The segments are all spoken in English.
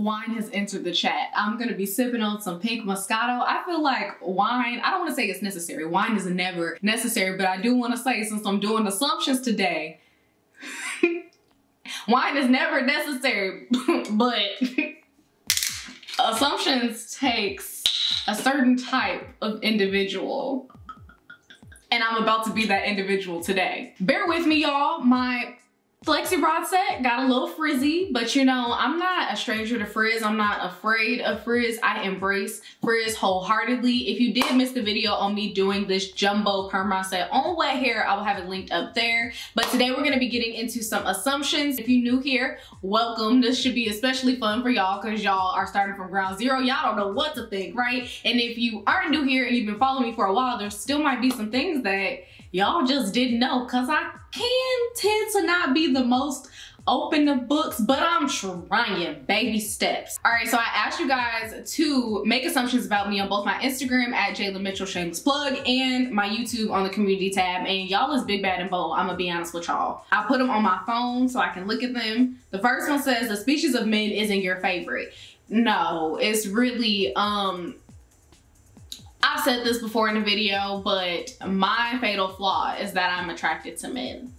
wine has entered the chat. I'm gonna be sipping on some pink Moscato. I feel like wine, I don't wanna say it's necessary. Wine is never necessary, but I do wanna say, since I'm doing assumptions today, wine is never necessary, but assumptions takes a certain type of individual. And I'm about to be that individual today. Bear with me, y'all. My Flexi Rod set got a little frizzy, but you know, I'm not a stranger to frizz. I'm not afraid of frizz. I embrace frizz wholeheartedly. If you did miss the video on me doing this jumbo perma set on wet hair, I will have it linked up there. But today we're gonna be getting into some assumptions. If you're new here, welcome. This should be especially fun for y'all because y'all are starting from ground zero. Y'all don't know what to think, right? And if you aren't new here and you've been following me for a while, there still might be some things that y'all just didn't know, because I can tend to not be the most open of books, but I'm trying, baby steps. All right, so I asked you guys to make assumptions about me on both my Instagram at Jayla Mitchell shameless plug and my YouTube on the community tab, and y'all is big, bad, and bold. I'm gonna be honest with y'all. I put them on my phone so I can look at them. The first one says, the species of men isn't your favorite. No, it's really, I've said this before in the video, but my fatal flaw is that I'm attracted to men.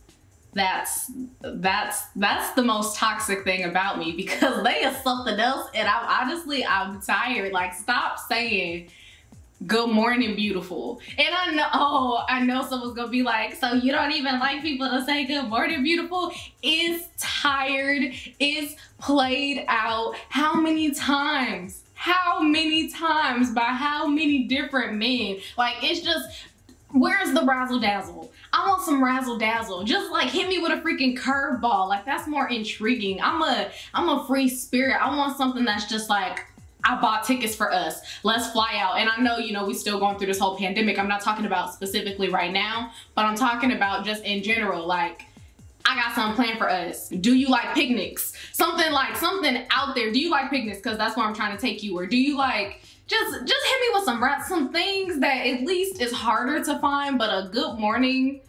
That's the most toxic thing about me, because they are something else, and I'm tired. Like, stop saying good morning beautiful. And I know someone's gonna be like, so you don't even like people to say good morning beautiful? It's tired, it's played out. How many times? How many times by how many different men? Like, it's just, where's the razzle dazzle? I want some razzle dazzle. Just like hit me with a freaking curveball. Like, that's more intriguing. I'm a free spirit. I want something that's just like, I bought tickets for us. Let's fly out. And I know, you know, we still going through this whole pandemic. I'm not talking about specifically right now, but I'm talking about just in general. Like, I got something planned for us. Do you like picnics? Something out there. Do you like picnics? Because that's where I'm trying to take you. Or do you like, just hit me with some things that at least is harder to find, but a good morning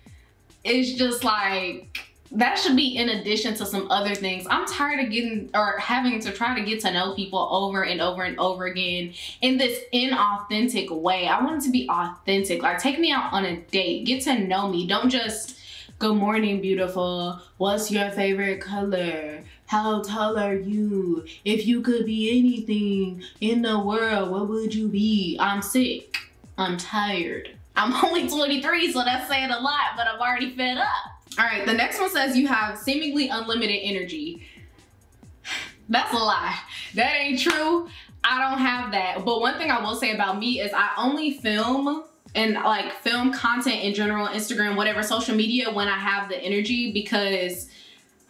is just like, that should be in addition to some other things. I'm tired of having to try to get to know people over and over and over again in this inauthentic way. I want it to be authentic. Like, take me out on a date, get to know me. Don't just, good morning, beautiful. What's your favorite color? How tall are you? If you could be anything in the world, what would you be? I'm sick. I'm tired. I'm only 23, so that's saying a lot, but I'm already fed up. All right, the next one says you have seemingly unlimited energy. That's a lie. That ain't true. I don't have that. But one thing I will say about me is I only film and like film content in general, Instagram, whatever, social media, when I have the energy, because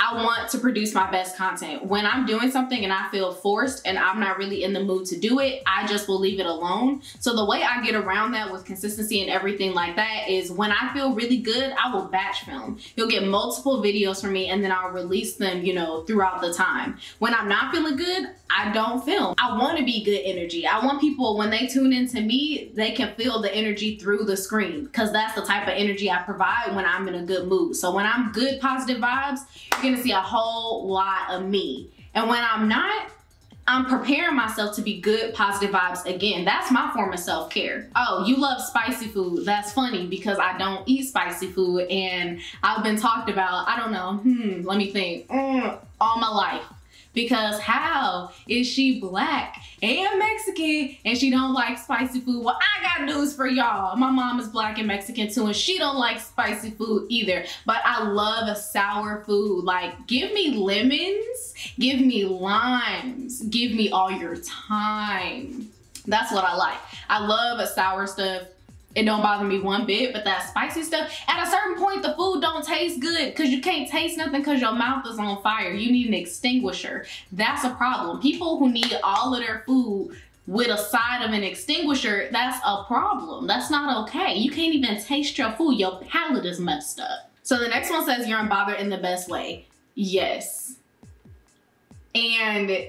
I want to produce my best content. When I'm doing something and I feel forced and I'm not really in the mood to do it, I just will leave it alone. So the way I get around that with consistency and everything like that is when I feel really good, I will batch film. You'll get multiple videos from me and then I'll release them, you know, throughout the time. When I'm not feeling good, I don't film. I want to be good energy. I want people, when they tune into me, they can feel the energy through the screen, because that's the type of energy I provide when I'm in a good mood. So when I'm good, positive vibes, you're gonna see a whole lot of me. And when I'm not, I'm preparing myself to be good, positive vibes again. That's my form of self-care. Oh, you love spicy food. That's funny because I don't eat spicy food, and I've been talked about, I don't know, let me think, all my life. Because how is she black and Mexican and she don't like spicy food? Well, I got news for y'all. My mom is black and Mexican too, and she don't like spicy food either. But I love a sour food. Like, give me lemons, give me limes, give me all your time. That's what I like. I love a sour stuff. It don't bother me one bit, but that spicy stuff, at a certain point, the food don't taste good because you can't taste nothing because your mouth is on fire. You need an extinguisher. That's a problem. People who need all of their food with a side of an extinguisher, that's a problem. That's not okay. You can't even taste your food. Your palate is messed up. So the next one says you're unbothered in the best way. Yes. And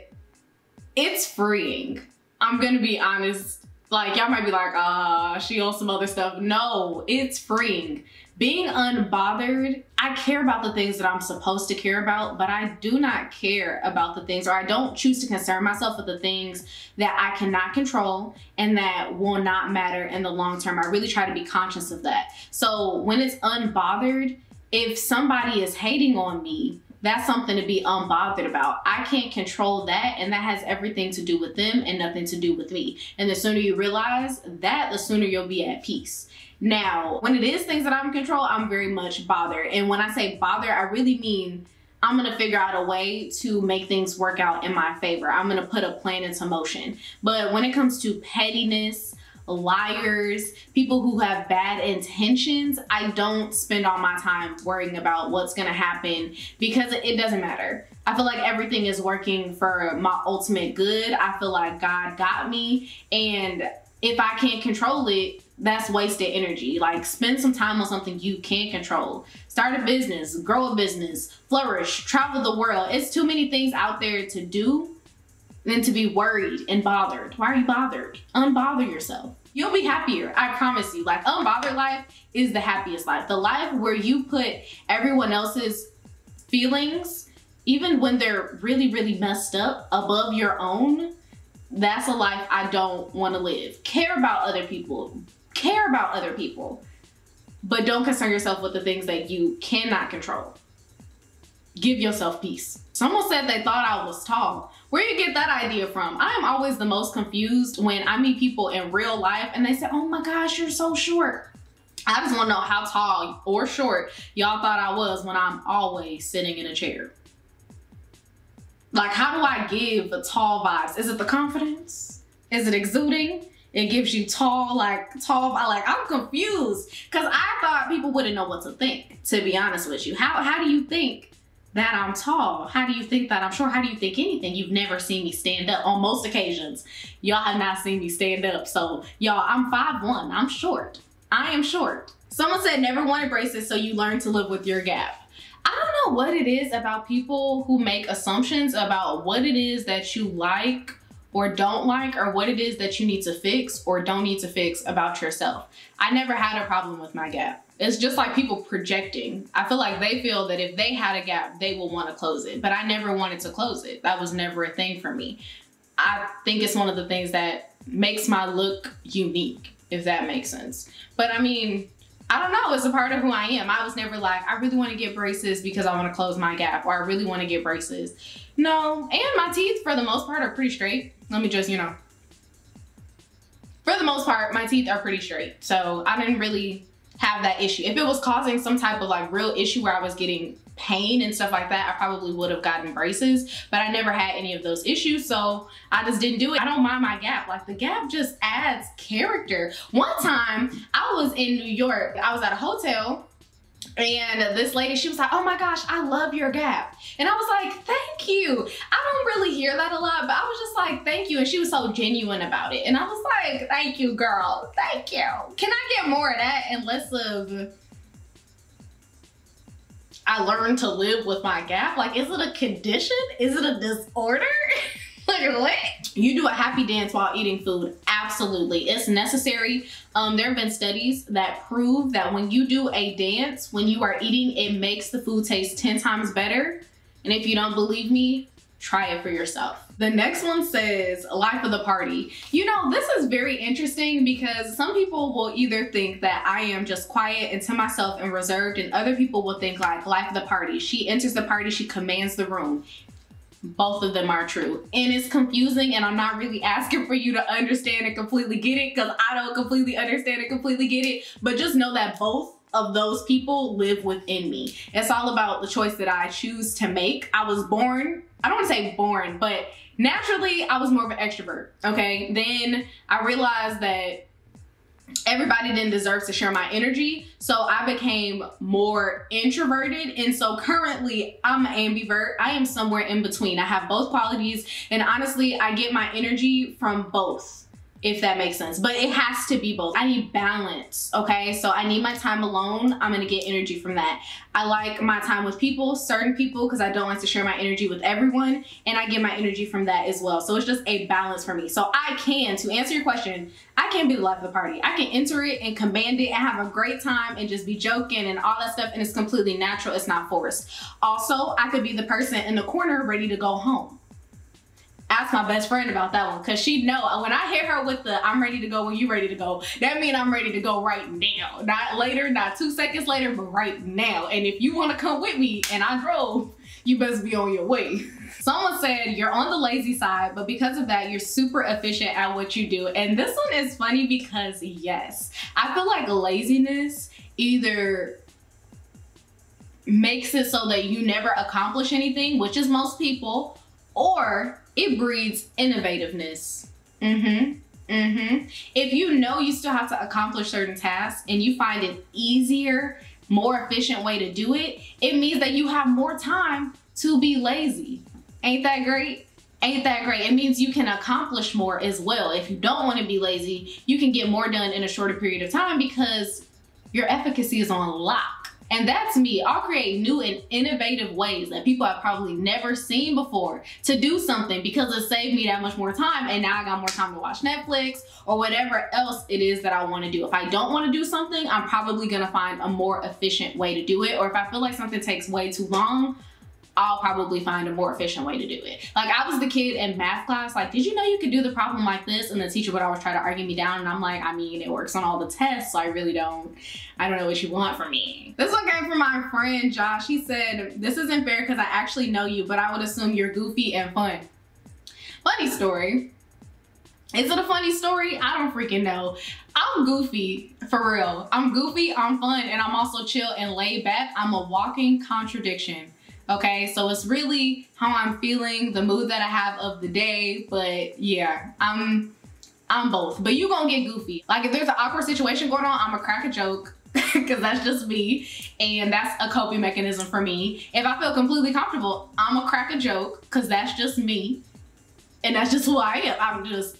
it's freeing. I'm gonna be honest. Like, y'all might be like, she on some other stuff. No, it's freeing. Being unbothered, I care about the things that I'm supposed to care about, but I do not care about the things, or I don't choose to concern myself with the things that I cannot control and that will not matter in the long term. I really try to be conscious of that. So when it's unbothered, if somebody is hating on me, that's something to be unbothered about. I can't control that, and that has everything to do with them and nothing to do with me. And the sooner you realize that, the sooner you'll be at peace. Now, when it is things that I'm in control, I'm very much bothered. And when I say bother, I really mean I'm gonna figure out a way to make things work out in my favor. I'm gonna put a plan into motion. But when it comes to pettiness, liars, people who have bad intentions, I don't spend all my time worrying about what's gonna happen, because it doesn't matter. I feel like everything is working for my ultimate good. I feel like God got me, and if I can't control it, that's wasted energy. Like, spend some time on something you can't control. Start a business, grow a business, flourish, travel the world. It's too many things out there to do than to be worried and bothered. Why are you bothered? Unbother yourself. You'll be happier, I promise you. Like, unbothered life is the happiest life. The life where you put everyone else's feelings, even when they're really, really messed up, above your own. That's a life I don't want to live. Care about other people. Care about other people. But don't concern yourself with the things that you cannot control. Give yourself peace. Someone said they thought I was tall. Where you get that idea from? I am always the most confused when I meet people in real life and they say, oh my gosh, you're so short. I just want to know how tall or short y'all thought I was when I'm always sitting in a chair. Like, how do I give the tall vibes? Is it the confidence? Is it exuding? It gives you tall, like I'm confused, because I thought people wouldn't know what to think, to be honest with you. How do you think that I'm tall? How do you think that I'm short? How do you think anything? You've never seen me stand up. On most occasions, y'all have not seen me stand up. So y'all, I'm 5'1", I'm short. I am short. Someone said never wanted braces, so you learn to live with your gap. I don't know what it is about people who make assumptions about what it is that you like or don't like, or what it is that you need to fix or don't need to fix about yourself. I never had a problem with my gap. It's just like people projecting. I feel like they feel that if they had a gap, they will want to close it, but I never wanted to close it. That was never a thing for me. I think it's one of the things that makes my look unique, if that makes sense. But I mean, I don't know, it's a part of who I am. I was never like, I really want to get braces because I want to close my gap, or I really want to get braces. No, and my teeth for the most part are pretty straight. Let me just, you know. For the most part, my teeth are pretty straight. So I didn't really have that issue. If it was causing some type of like real issue where I was getting pain and stuff like that, I probably would have gotten braces, but I never had any of those issues, so I just didn't do it. I don't mind my gap. Like, the gap just adds character. One time I was in New York, I was at a hotel, and this lady, she was like, oh my gosh, I love your gap. And I was like, thank you. I don't really hear that a lot, but I was just like, thank you. And she was so genuine about it. And I was like, thank you, girl. Thank you. Can I get more of that and less of, I learned to live with my gap? Like, is it a condition? Is it a disorder? Like, what? You do a happy dance while eating food. Absolutely. It's necessary. There have been studies that prove that when you do a dance, when you are eating, it makes the food taste 10 times better. And if you don't believe me, try it for yourself. The next one says, life of the party. You know, this is very interesting because some people will either think that I am just quiet and to myself and reserved, and other people will think like, life of the party. She enters the party, she commands the room. Both of them are true, and it's confusing, and I'm not really asking for you to understand and completely get it, because I don't completely understand and completely get it, but just know that both of those people live within me. It's all about the choice that I choose to make. I was born, I don't want to say born, but naturally I was more of an extrovert, okay? Then I realized that everybody didn't deserve to share my energy, so I became more introverted, and so currently I'm an ambivert. I am somewhere in between. I have both qualities, and honestly, I get my energy from both. if that makes sense. But it has to be both. I need balance, okay? So I need my time alone. I'm gonna get energy from that. I like my time with people, certain people, because I don't like to share my energy with everyone, and I get my energy from that as well. So it's just a balance for me. So I can, to answer your question, I can be the life of the party. I can enter it and command it and have a great time and just be joking and all that stuff, and it's completely natural. It's not forced. Also, I could be the person in the corner ready to go home. Ask my best friend about that one, because she'd know when I hear her with the I'm ready to go when you ready to go, that means I'm ready to go right now. Not later, not 2 seconds later, but right now. And if you want to come with me and I drove, you best be on your way. Someone said you're on the lazy side, but because of that, you're super efficient at what you do. And this one is funny because yes, I feel like laziness either makes it so that you never accomplish anything, which is most people, or it breeds innovativeness. If you know you still have to accomplish certain tasks and you find an easier, more efficient way to do it, it means that you have more time to be lazy. Ain't that great? Ain't that great? It means you can accomplish more as well. If you don't want to be lazy, you can get more done in a shorter period of time because your efficacy is on lock. And that's me. I'll create new and innovative ways that people have probably never seen before to do something because it saved me that much more time, and now I got more time to watch Netflix or whatever else it is that I want to do. If I don't want to do something, I'm probably going to find a more efficient way to do it. Or if I feel like something takes way too long, I'll probably find a more efficient way to do it. Like I was the kid in math class, like, did you know you could do the problem like this? And the teacher would always try to argue me down. And I'm like, I mean, it works on all the tests. So I don't know what you want from me. This one came from my friend, Josh. He said, this isn't fair because I actually know you, but I would assume you're goofy and fun. Funny story. Is it a funny story? I don't freaking know. I'm goofy, for real. I'm goofy, I'm fun, and I'm also chill and laid back. I'm a walking contradiction. Okay, so it's really how I'm feeling, the mood that I have of the day, but yeah, I'm both. But you gonna get goofy. Like if there's an awkward situation going on, I'm gonna crack a joke because that's just me, and that's a coping mechanism for me. If I feel completely comfortable, I'm gonna crack a joke because that's just me, and that's just who I am. I'm just,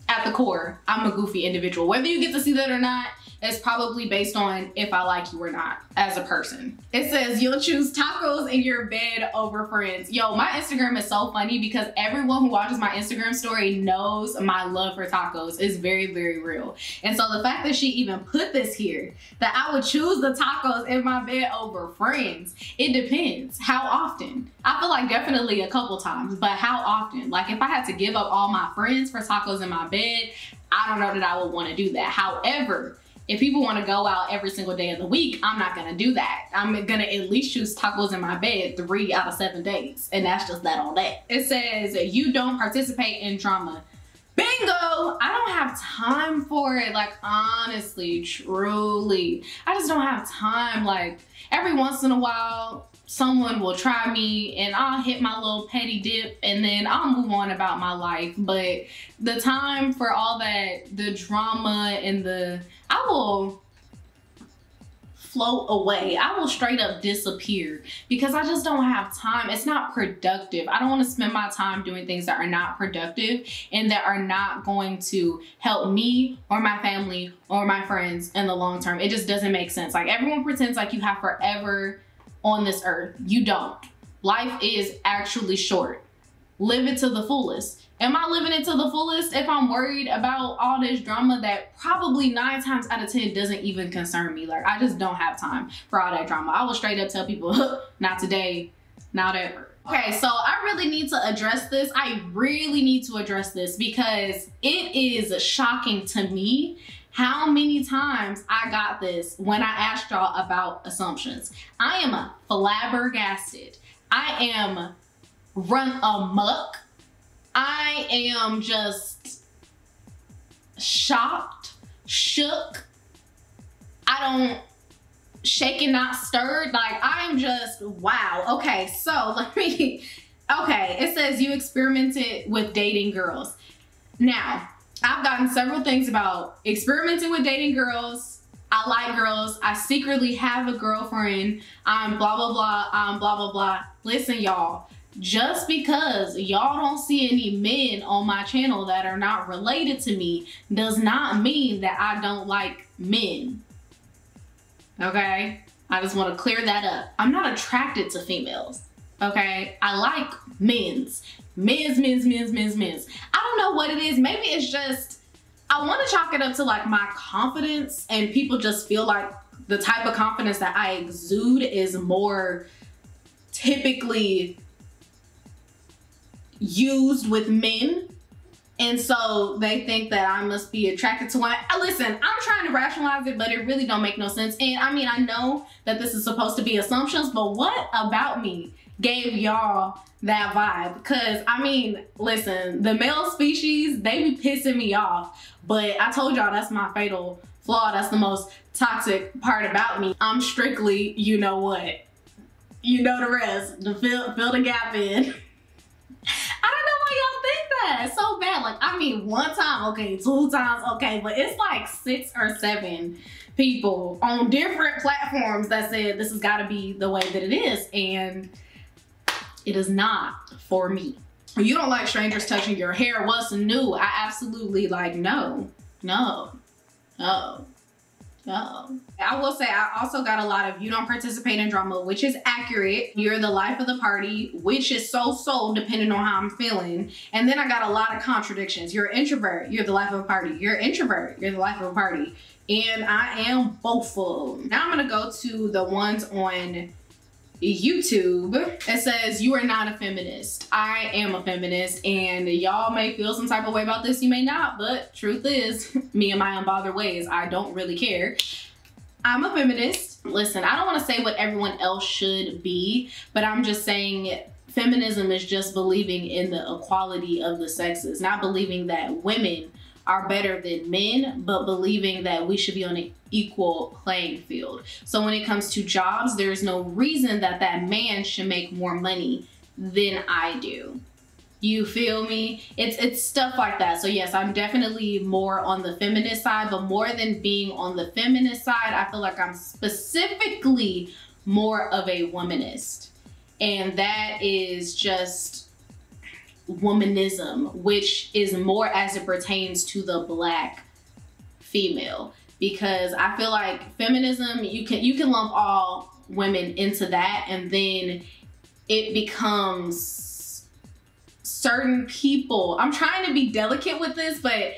at the core, I'm a goofy individual. Whether you get to see that or not, it's probably based on if I like you or not as a person. It says you'll choose tacos in your bed over friends. Yo, my Instagram is so funny because everyone who watches my Instagram story knows my love for tacos is very, very real. And so the fact that she even put this here, that I would choose the tacos in my bed over friends, it depends. How often? I feel like definitely a couple times, but how often? Like if I had to give up all my friends for tacos in my bed, I don't know that I would want to do that. However, if people want to go out every single day of the week, I'm not going to do that. I'm going to at least choose tacos in my bed 3 out of 7 days. And that's just that on that. It says, you don't participate in drama. Bingo! I don't have time for it. Like, honestly, truly. I just don't have time. Like, every once in a while, someone will try me and I'll hit my little petty dip and then I'll move on about my life. But the time for all that, the drama and I will float away. I will straight up disappear because I just don't have time. It's not productive. I don't want to spend my time doing things that are not productive and that are not going to help me or my family or my friends in the long term. It just doesn't make sense. Like everyone pretends like you have forever on this earth. You don't. Life is actually short. Live it to the fullest. Am I living it to the fullest if I'm worried about all this drama that probably 9 times out of 10 doesn't even concern me? Like, I just don't have time for all that drama. I will straight up tell people, not today, not ever. Okay, so I really need to address this. I really need to address this because it is shocking to me how many times I got this when I asked y'all about assumptions. I am flabbergasted. I am run amok. I am just shocked, shook. Shaken, not stirred. Like I'm just, wow. Okay, so okay, it says you experimented with dating girls. Now, I've gotten several things about experimenting with dating girls. I like girls. I secretly have a girlfriend. I'm blah, blah, blah. I'm blah, blah, blah. Listen, y'all. just because y'all don't see any men on my channel that are not related to me does not mean that I don't like men. Okay? I just want to clear that up. I'm not attracted to females. Okay? I like men's. Men's. I don't know what it is. Maybe it's just, I want to chalk it up to like my confidence, and people just feel like the type of confidence that I exude is more typically used with men. And so they think that I must be attracted to women. Listen, I'm trying to rationalize it, but it really don't make no sense. And I mean, I know that this is supposed to be assumptions, but what about me gave y'all that vibe? Because I mean, listen, the male species, they be pissing me off, but I told y'all that's my fatal flaw. That's the most toxic part about me. I'm strictly, you know what? You know the rest. To fill the gap in. I don't know why y'all think that. It's so bad. Like, I mean, one time, okay, 2 times, okay, but it's like 6 or 7 people on different platforms that said this has got to be the way that it is, and it is not for me. You don't like strangers touching your hair. What's new? I absolutely like no. I will say I also got a lot of you don't participate in drama, which is accurate. You're the life of the party, which is so depending on how I'm feeling. And then I got a lot of contradictions. You're an introvert, you're the life of a party. You're an introvert, you're the life of a party. And I am both of them. Now I'm gonna go to the ones on YouTube. It says, you are not a feminist. I am a feminist, and y'all may feel some type of way about this, you may not, but truth is, me and my unbothered ways, I don't really care. I'm a feminist. Listen, I don't want to say what everyone else should be, but I'm just saying feminism is just believing in the equality of the sexes, not believing that women are better than men, but believing that we should be on an equal playing field. So when it comes to jobs, there's no reason that that man should make more money than I do. You feel me? It's stuff like that. So yes, I'm definitely more on the feminist side, but more than being on the feminist side, I feel like I'm specifically more of a womanist. And that is just womanism, which is more as it pertains to the Black female, because I feel like feminism, you can lump all women into that, and then it becomes certain people. I'm trying to be delicate with this, but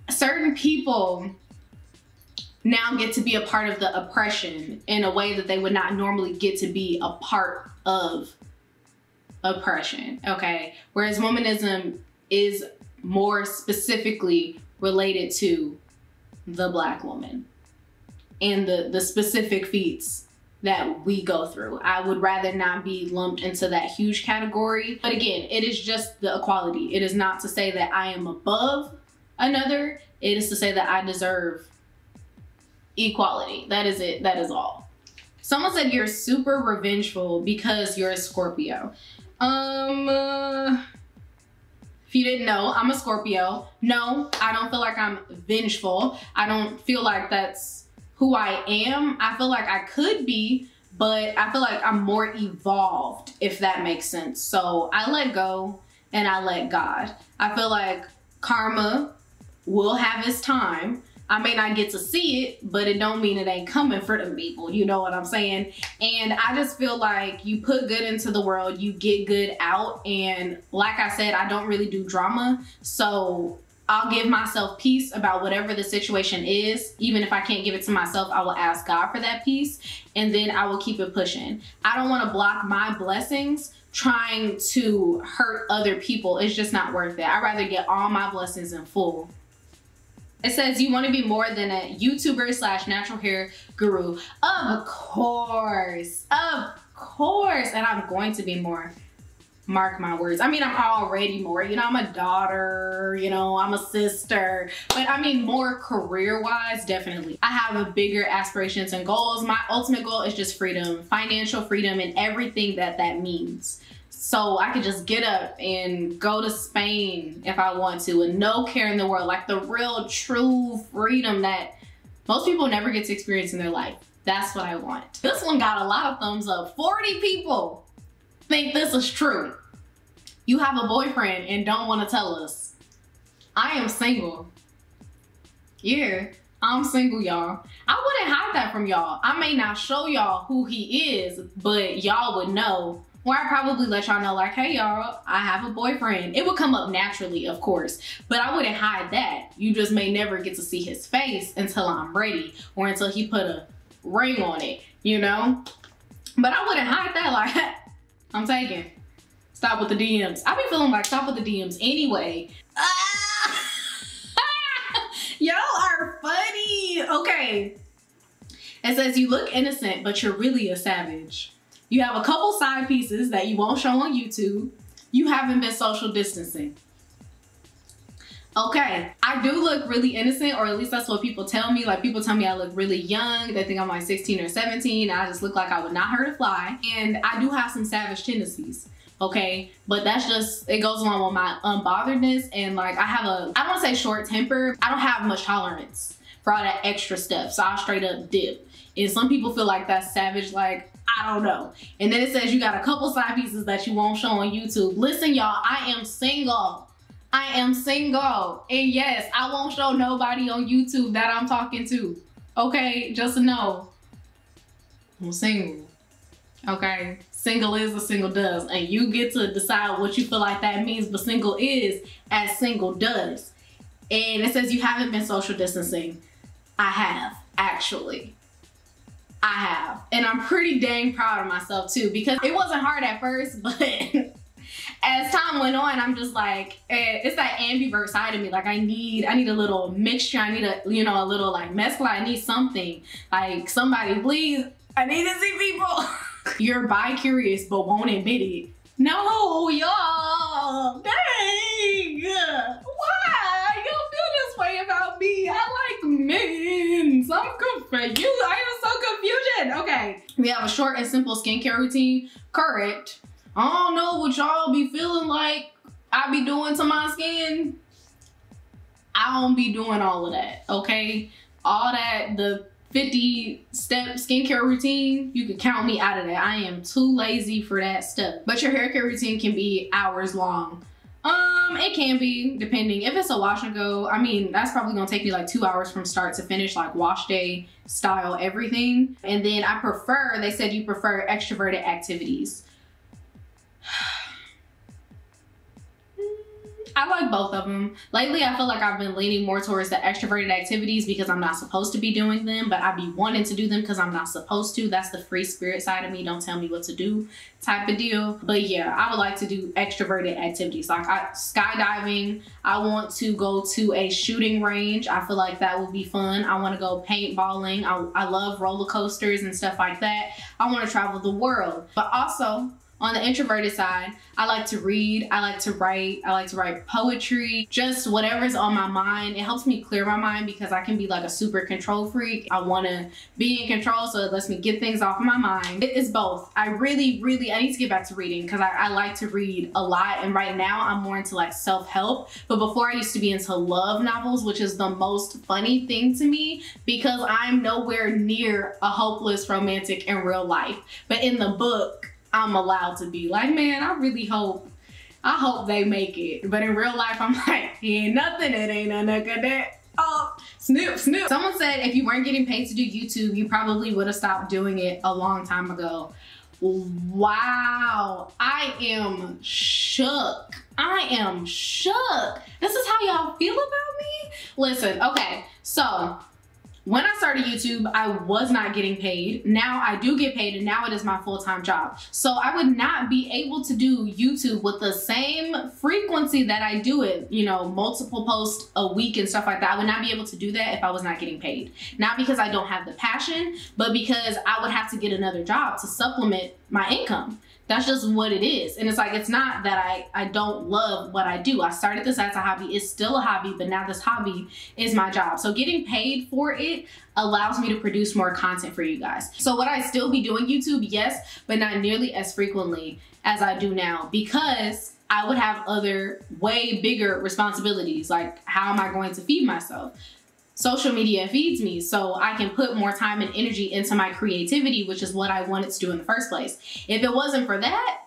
certain people now get to be a part of the oppression in a way that they would not normally get to be a part of oppression, okay? Whereas womanism is more specifically related to the Black woman and the specific feats that we go through. I would rather not be lumped into that huge category. But again, it is just the equality. It is not to say that I am above another. It is to say that I deserve equality. That is it. That is all. Someone said you're super revengeful because you're a Scorpio. If you didn't know, I'm a Scorpio. No, I don't feel like I'm vengeful. I don't feel like that's who I am. I feel like I could be, but I feel like I'm more evolved, if that makes sense. So I let go and I let God. I feel like karma will have its time. I may not get to see it, but it don't mean it ain't coming for them people. You know what I'm saying? And I just feel like you put good into the world, you get good out. And like I said, I don't really do drama. So I'll give myself peace about whatever the situation is. Even if I can't give it to myself, I will ask God for that peace. And then I will keep it pushing. I don't want to block my blessings trying to hurt other people. It's just not worth it. I'd rather get all my blessings in full. It says you want to be more than a YouTuber / natural hair guru. Of course. And I'm going to be more. Mark my words. I mean, I'm already more. You know, I'm a daughter, you know, I'm a sister. But I mean, more career-wise, definitely. I have bigger aspirations and goals. My ultimate goal is just freedom, financial freedom, and everything that that means. So I could just get up and go to Spain if I want to, and no care in the world, like the real true freedom that most people never get to experience in their life. That's what I want. This one got a lot of thumbs up. 40 people. think this is true. You have a boyfriend and don't want to tell us. I am single. Yeah, I'm single, y'all. I wouldn't hide that from y'all. I may not show y'all who he is, but y'all would know. Or I'd probably let y'all know, like, hey y'all, I have a boyfriend. It would come up naturally, of course, but I wouldn't hide that. You just may never get to see his face until I'm ready or until he put a ring on it, you know? But I wouldn't hide that, like, I'm taken. Stop with the DMs. I be feeling like stop with the DMs anyway. Y'all are funny. Okay. It says you look innocent, but you're really a savage. You have a couple side pieces that you won't show on YouTube. You haven't been social distancing. Okay, I do look really innocent, or at least that's what people tell me. Like, people tell me I look really young. They think I'm like 16 or 17. I just look like I would not hurt a fly. And I do have some savage tendencies, okay? But that's just, it goes along with my unbotheredness. And like, I have a, I don't want to say short temper. I don't have much tolerance for all that extra stuff. So I'll straight up dip. And some people feel like that's savage, like, I don't know. And then it says you got a couple side pieces that you won't show on YouTube. Listen, y'all, I am single. I am single. And yes, I won't show nobody on YouTube that I'm talking to. Okay, just know. I'm single. Okay, single is as single does. And you get to decide what you feel like that means, but single is as single does. And it says you haven't been social distancing. I have, actually. I have. And I'm pretty dang proud of myself too, because it wasn't hard at first, but as time went on, I'm just like, it's that ambivert side of me. Like, I need a little mixture. I need a, you know, a little like mescla. I need something. Like, somebody, please, I need to see people. You're bi-curious, but won't admit it. No, y'all, dang. Why? Y'all feel this way about me? I like men. So I'm confused. I am so confusion. Okay, we have a short and simple skincare routine. Correct. I don't know what y'all be feeling like I be doing to my skin. I don't be doing all of that, okay? All that, the 50-step skincare routine, you can count me out of that. I am too lazy for that stuff. But your hair care routine can be hours long. It can be, depending. If it's a wash and go, I mean, that's probably gonna take me like 2 hours from start to finish, like wash day style, everything. And then I prefer, they said you prefer extroverted activities. I like both of them. Lately, I feel like I've been leaning more towards the extroverted activities because I'm not supposed to be doing them, but I be wanting to do them because I'm not supposed to. That's the free spirit side of me. Don't tell me what to do type of deal. But yeah, I would like to do extroverted activities. Like skydiving. I want to go to a shooting range. I feel like that would be fun. I want to go paintballing. I love roller coasters and stuff like that. I want to travel the world. But also, on the introverted side, I like to read, I like to write poetry, just whatever's on my mind. It helps me clear my mind because I can be like a super control freak. I want to be in control, so it lets me get things off of my mind. It is both. I need to get back to reading because I like to read a lot, and right now I'm more into like self-help. But before, I used to be into love novels, which is the most funny thing to me because I'm nowhere near a hopeless romantic in real life. But in the book, I'm allowed to be like, man, I hope they make it. But in real life, I'm like, ain't nothing, it ain't nothing of that. Oh, snip, snip. Someone said if you weren't getting paid to do YouTube, you probably would have stopped doing it a long time ago. Wow, I am shook. I am shook. This is how y'all feel about me? Listen, okay, so when I started YouTube, I was not getting paid. Now I do get paid, and now it is my full-time job. So I would not be able to do YouTube with the same frequency that I do it, you know, multiple posts a week and stuff like that. I would not be able to do that if I was not getting paid. Not because I don't have the passion, but because I would have to get another job to supplement my income. That's just what it is. And it's like, it's not that I don't love what I do. I started this as a hobby. It's still a hobby, but now this hobby is my job. So getting paid for it allows me to produce more content for you guys. So would I still be doing YouTube? Yes, but not nearly as frequently as I do now because I would have other way bigger responsibilities. Like, how am I going to feed myself? Social media feeds me, so I can put more time and energy into my creativity, which is what I wanted to do in the first place. If it wasn't for that,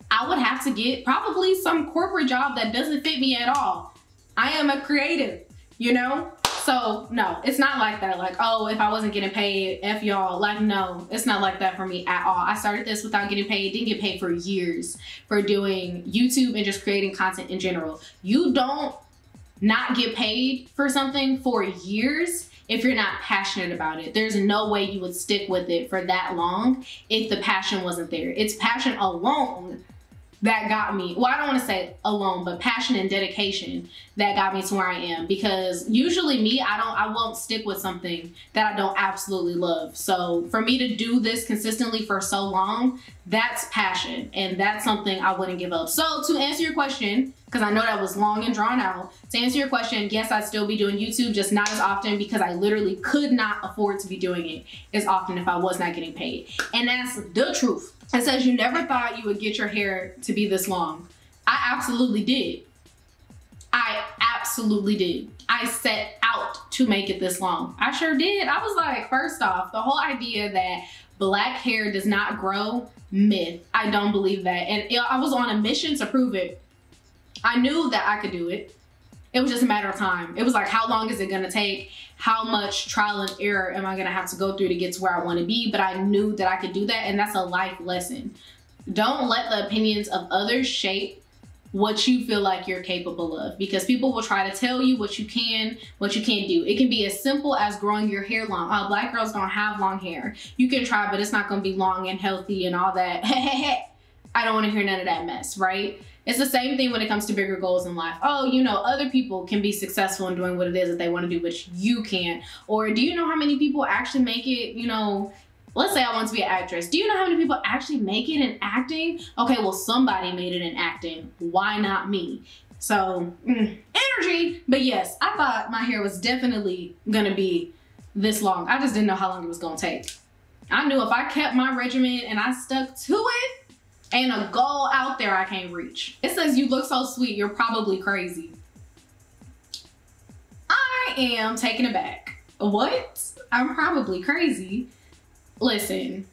I would have to get probably some corporate job that doesn't fit me at all. I am a creative, you know? So no, it's not like that. Like, oh, if I wasn't getting paid, F y'all. Like, no, it's not like that for me at all. I started this without getting paid, didn't get paid for years for doing YouTube and just creating content in general. You don't not get paid for something for years if you're not passionate about it. There's no way you would stick with it for that long if the passion wasn't there. It's passion alone that got me, well, I don't want to say alone, but passion and dedication that got me to where I am. Because usually me, I won't stick with something that I don't absolutely love. So for me to do this consistently for so long, that's passion, and that's something I wouldn't give up. So to answer your question, because I know that was long and drawn out, to answer your question, yes, I'd still be doing YouTube, just not as often, because I literally could not afford to be doing it as often if I was not getting paid. And that's the truth. It says you never thought you would get your hair to be this long. I absolutely did. I absolutely did. I set out to make it this long. I sure did. I was like, first off, the whole idea that black hair does not grow, myth. I don't believe that. And I was on a mission to prove it. I knew that I could do it. It was just a matter of time. It was like, how long is it gonna take? How much trial and error am I gonna have to go through to get to where I wanna be? But I knew that I could do that, and that's a life lesson. Don't let the opinions of others shape what you feel like you're capable of, because people will try to tell you what you can, what you can't do. It can be as simple as growing your hair long. Oh, black girls don't have long hair. You can try, but it's not gonna be long and healthy and all that. I don't wanna hear none of that mess, right? It's the same thing when it comes to bigger goals in life. Oh, you know, other people can be successful in doing what it is that they want to do, but you can't. Or do you know how many people actually make it, you know, let's say I want to be an actress. Do you know how many people actually make it in acting? Okay, well, somebody made it in acting. Why not me? So, energy. But yes, I thought my hair was definitely going to be this long. I just didn't know how long it was going to take. I knew if I kept my regimen and I stuck to it, ain't a goal out there I can't reach. It says, you look so sweet, you're probably crazy. I am taken aback. What? I'm probably crazy. Listen,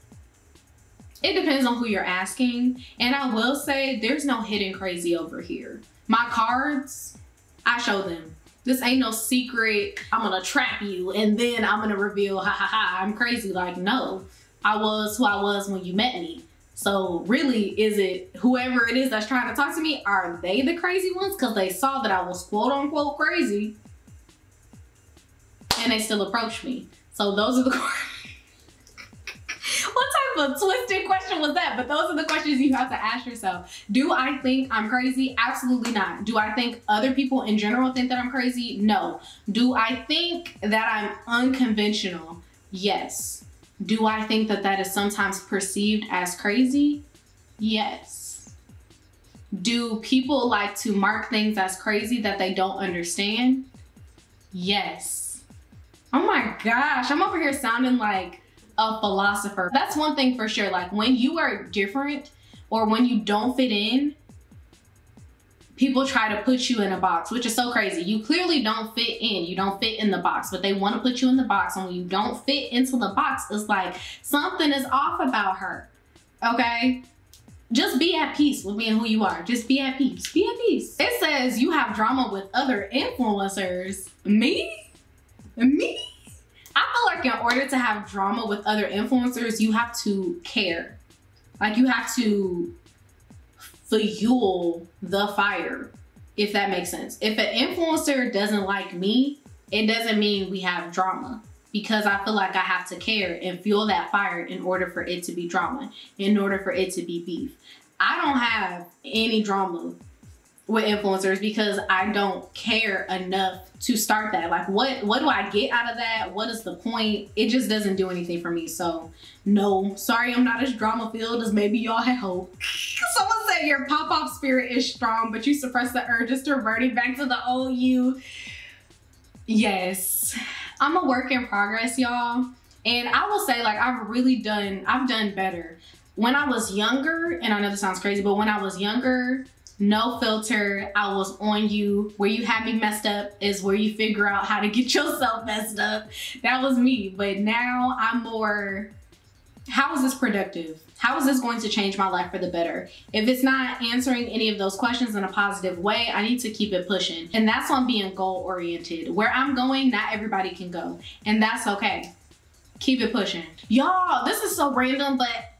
it depends on who you're asking. And I will say, there's no hidden crazy over here. My cards, I show them. This ain't no secret, I'm gonna trap you and then I'm gonna reveal, ha ha ha, I'm crazy. Like, no, I was who I was when you met me. So really, is it whoever it is that's trying to talk to me, are they the crazy ones? Because they saw that I was quote unquote crazy and they still approached me. So those are the what type of twisted question was that? But those are the questions you have to ask yourself. Do I think I'm crazy? Absolutely not. Do I think other people in general think that I'm crazy? No. Do I think that I'm unconventional? Yes. Do I think that that is sometimes perceived as crazy? Yes. Do people like to mark things as crazy that they don't understand? Yes. Oh my gosh, I'm over here sounding like a philosopher. That's one thing for sure. Like, when you are different or when you don't fit in, people try to put you in a box, which is so crazy. You clearly don't fit in. You don't fit in the box, but they want to put you in the box. And when you don't fit into the box, it's like something is off about her. Okay? Just be at peace with being who you are. Just be at peace. Be at peace. It says you have drama with other influencers. Me? Me? I feel like in order to have drama with other influencers, you have to care. Like, you have to fuel the fire, if that makes sense. If an influencer doesn't like me, it doesn't mean we have drama, because I feel like I have to care and fuel that fire in order for it to be drama, in order for it to be beef. I don't have any drama with influencers because I don't care enough to start that. Like, what do I get out of that? What is the point? It just doesn't do anything for me. So no, sorry, I'm not as drama filled as maybe y'all had hoped. Someone said your pop-off spirit is strong, but you suppress the urges to reverting back to the old you. Yes, I'm a work in progress, y'all. And I will say, like, I've done better. When I was younger, and I know this sounds crazy, but when I was younger, no filter, I was on you. Where you had me messed up is where you figure out how to get yourself messed up. That was me. But now I'm more how is this productive? How is this going to change my life for the better? If it's not answering any of those questions in a positive way, I need to keep it pushing. And that's on being goal-oriented. Where I'm going, not everybody can go. And that's okay. Keep it pushing. Y'all, this is so random, but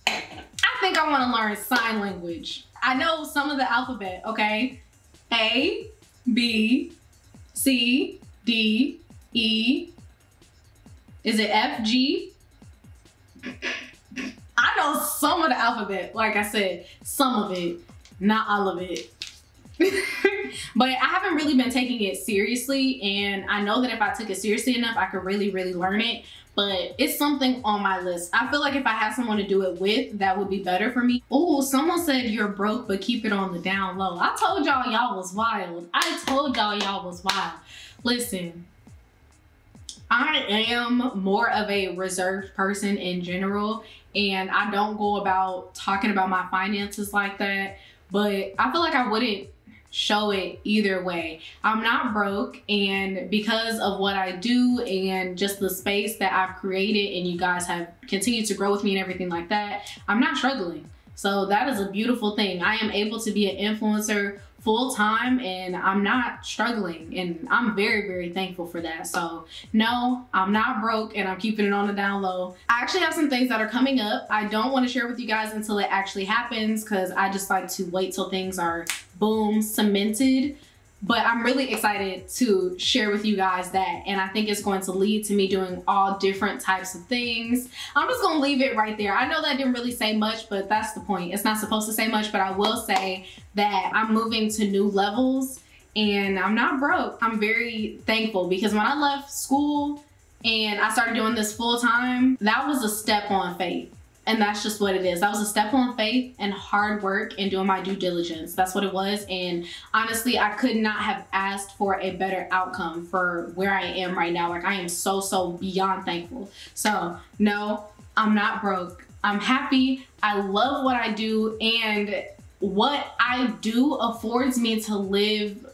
I think I want to learn sign language. I know some of the alphabet, okay? A, B, C, D, E. Is it F, G? I know some of the alphabet, like I said, some of it, not all of it. But I haven't really been taking it seriously, and I know that if I took it seriously enough, I could really, really learn it. But it's something on my list. I feel like if I had someone to do it with, that would be better for me. Oh, someone said you're broke, but keep it on the down low. I told y'all y'all was wild. I told y'all y'all was wild. Listen, I am more of a reserved person in general, and I don't go about talking about my finances like that, but I feel like I wouldn't show it either way. I'm not broke, and because of what I do and just the space that I've created and you guys have continued to grow with me and everything like that, I'm not struggling. So that is a beautiful thing. I am able to be an influencer full time and I'm not struggling, and I'm very, very thankful for that. So no, I'm not broke and I'm keeping it on the down low. I actually have some things that are coming up. I don't want to share with you guys until it actually happens, because I just like to wait till things are boom, cemented. But I'm really excited to share with you guys that, and I think it's going to lead to me doing all different types of things. I'm just gonna leave it right there. I know that didn't really say much, but that's the point. It's not supposed to say much, but I will say that I'm moving to new levels and I'm not broke. I'm very thankful, because when I left school and I started doing this full time, that was a step on faith. And that's just what it is. That was a step on faith and hard work and doing my due diligence. That's what it was. And honestly, I could not have asked for a better outcome for where I am right now. Like, I am so, so beyond thankful. So no, I'm not broke. I'm happy. I love what I do. And what I do affords me to live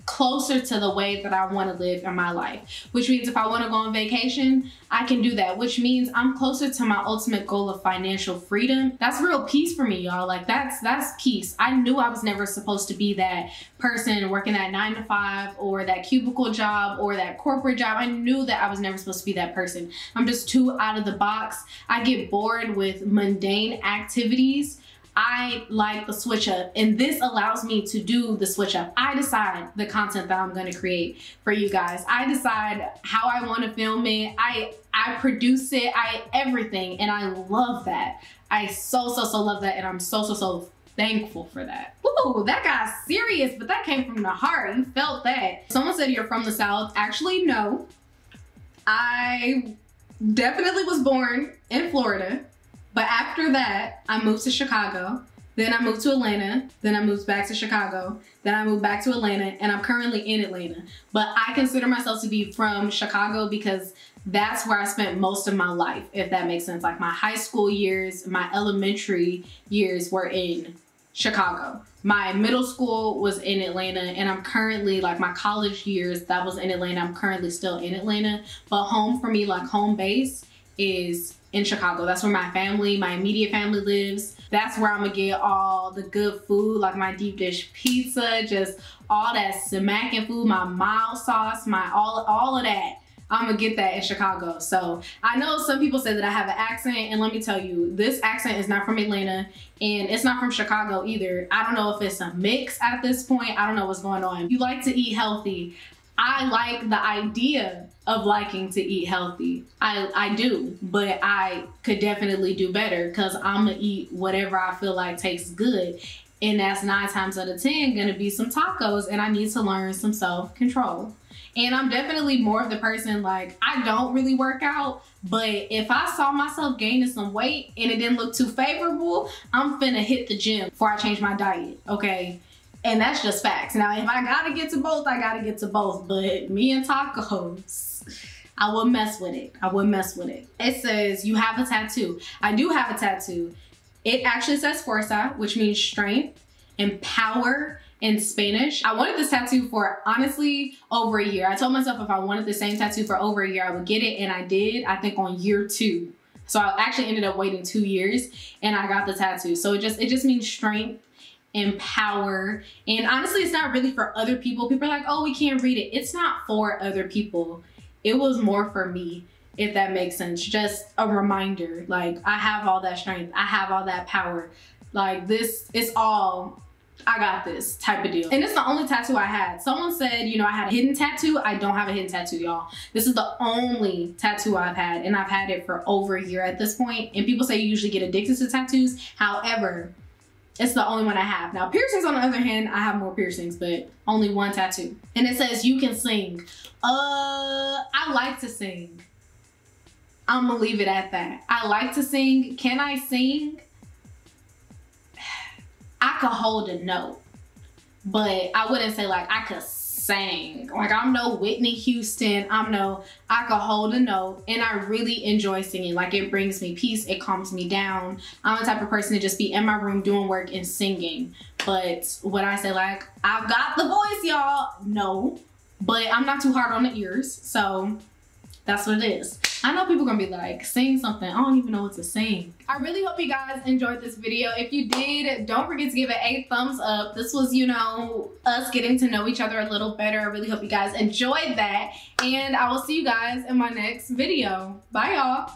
closer to the way that I want to live in my life, which means if I want to go on vacation, I can do that, which means I'm closer to my ultimate goal of financial freedom. That's real peace for me, y'all. Like, that's peace. I knew I was never supposed to be that person working that 9 to 5 or that cubicle job or that corporate job. I knew that I was never supposed to be that person. I'm just too out of the box. I get bored with mundane activities. I like the switch up, and this allows me to do the switch up. I decide the content that I'm going to create for you guys. I decide how I want to film it. I produce it. Everything, and I love that. I so love that, and I'm so thankful for that. Ooh, that got serious, but that came from the heart. You felt that. Someone said you're from the South. Actually, no. I definitely was born in Florida. But after that, I moved to Chicago, then I moved to Atlanta, then I moved back to Chicago, then I moved back to Atlanta, and I'm currently in Atlanta. But I consider myself to be from Chicago because that's where I spent most of my life, if that makes sense. Like, my high school years, my elementary years were in Chicago. My middle school was in Atlanta, and I'm currently, like, my college years, that was in Atlanta. I'm currently still in Atlanta. But home for me, like, home base is in Chicago. That's where my family, my immediate family lives. That's where I'm gonna get all the good food, like my deep dish pizza, just all that smacking food, my mild sauce, my all of that. I'm gonna get that in Chicago. So I know some people say that I have an accent, and let me tell you, this accent is not from Atlanta, and it's not from Chicago either. I don't know if it's a mix at this point. I don't know what's going on. You like to eat healthy. I like the idea of liking to eat healthy. I do, but I could definitely do better, because I'm gonna eat whatever I feel like tastes good. And that's 9 times out of 10 gonna be some tacos, and I need to learn some self-control. And I'm definitely more of the person, like, I don't really work out, but if I saw myself gaining some weight and it didn't look too favorable, I'm finna hit the gym before I change my diet, okay? And that's just facts. Now, if I gotta get to both, I gotta get to both. But me and tacos, I wouldn't mess with it. I wouldn't mess with it. It says, you have a tattoo. I do have a tattoo. It actually says fuerza, which means strength and power in Spanish. I wanted this tattoo for, honestly, over a year. I told myself if I wanted the same tattoo for over a year, I would get it, and I did, I think on year 2. So I actually ended up waiting 2 years and I got the tattoo. So it just means strength and power. And honestly, it's not really for other people. People are like, oh, we can't read it. It's not for other people. It was more for me, if that makes sense. Just a reminder, like, I have all that strength. I have all that power. Like, this is all, I got this type of deal. And it's the only tattoo I had. Someone said, you know, I had a hidden tattoo. I don't have a hidden tattoo, y'all. This is the only tattoo I've had, and I've had it for over a year at this point. And people say you usually get addicted to tattoos. However, it's the only one I have. Now, piercings, on the other hand, I have more piercings, but only one tattoo. And it says, you can sing. I like to sing. I'm gonna leave it at that. I like to sing. Can I sing? I could hold a note, but I wouldn't say like I could sing. Like, I'm no Whitney Houston. I could hold a note, and I really enjoy singing. Like, it brings me peace. It calms me down. I'm the type of person to just be in my room doing work and singing. But when I say like, I've got the voice, y'all, no, but I'm not too hard on the ears. So that's what it is. I know people gonna be like, sing something. I don't even know what to sing. I really hope you guys enjoyed this video. If you did, don't forget to give it a thumbs up. This was, you know, us getting to know each other a little better. I really hope you guys enjoyed that. And I will see you guys in my next video. Bye, y'all.